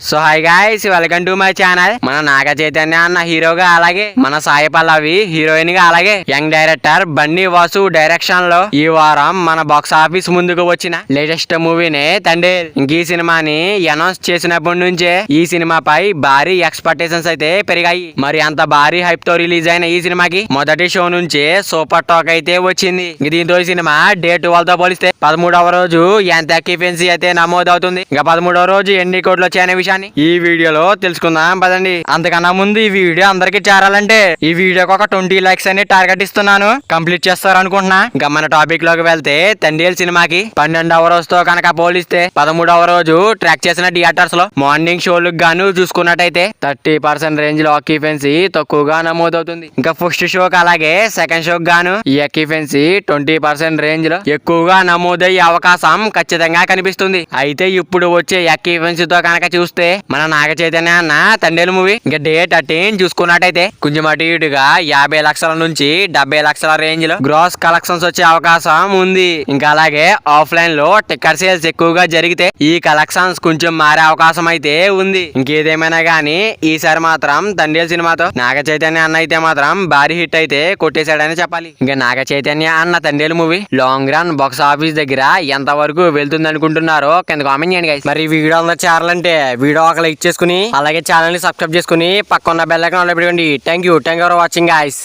So hi guys, welcome to my channel. మన నాగ చైతన్య అన్న హీరోగా, అలాగే మన సాయి పల్లవి హీరోయిన్ గా, అలాగే young director Bunny Vasu direction లో ఈ వారం మన బాక్స్ ఆఫీస్ ముందుకు వచ్చిన లేటెస్ట్ మూవీనే తండేల్. ఇంక ఈ సినిమాని అనౌన్స్ చేసినప్పటి నుంచే ఈ సినిమాపై భారీ ఎక్స్పెక్టేషన్స్ అయితే పెరిగాయి. మరి అంత భారీ హైప్ తో రిలీజ్ అయిన ఈ సినిమాకి మొదటి షో నుంచే సూపర్ టాక్ అయితే వచ్చింది. దీంతో ఈ సినిమా డే 12 తో పోలిస్తే 13వ రోజు ఎంత ఎక్యుపెన్సీ అయితే నమోదవుతుంది, ఇంకా 13వ రోజు ఎన్ని కోట్లు వచ్చాయనే విషయాన్ని ఈ వీడియోలో తెలుసుకుందాం పదండి. అంతకన్నా ముందు ఈ వీడియో అందరికి చేరాలంటే ఈ వీడియోకి ఒక 20 లైక్స్ అని టార్గెట్ ఇస్తున్నాను. కంప్లీట్ చేస్తారు అనుకుంటున్నా. ఇంకా మన టాపిక్ లోకి వెళ్తే, తండేల్ సినిమాకి 12వ రోజుతో కనుక పోలిస్తే 13వ రోజు ట్రాక్ చేసిన థియేటర్స్ లో మార్నింగ్ షోలకు గాను చూసుకున్నట్టయితే 30% రేంజ్ లో ఆక్యుపెన్సీ తక్కువగా నమోదవుతుంది. ఇంకా ఫస్ట్ షోకి అలాగే సెకండ్ షోకి గాను ఈ ఆక్యుపెన్సీ 20% రేంజ్ లో ఎక్కువగా నమోదయ్యే అవకాశం ఖచ్చితంగా కనిపిస్తుంది. అయితే ఇప్పుడు వచ్చే ఆక్యుపెన్సీతో కనుక చూస్తే మన నాగ చైతన్య అన్న తండేల్ మూవీ ఇంకా డే 13 చూసుకున్నట్టయితే కొంచెం అటు ఇటుగా 50 లక్షల నుంచి 70 లక్షల రేంజ్ లో గ్రాస్ కలెక్షన్స్ వచ్చే అవకాశం ఉంది. ఇంకా అలాగే ఆఫ్లైన్ లో టికెట్ సేల్స్ ఎక్కువగా జరిగితే ఈ కలెక్షన్స్ కొంచెం మారే అవకాశం అయితే ఉంది. ఇంకేదేమైనా గానీ ఈసారి మాత్రం తండేల్ సినిమాతో నాగ చైతన్య అన్న అయితే మాత్రం భారీ హిట్ అయితే కొట్టేశాడని చెప్పాలి. ఇంకా నాగ చైతన్య అన్న Thandel movie long run box office దగ్గర ఎంత వరకు వెళ్తుంది అనుకుంటున్నారో కింద కామెంట్ చేయండి గైస్. మరి వీడియో అందరూ చేరాలంటే వీడియో ఒక లైక్ చేసుకుని అలాగే ఛానల్ ని సబ్స్క్రైబ్ చేసుకుని పక్కన బెల్ ఐకాన్ ఆన్ లో పెట్టుకోండి. Thank you for watching guys.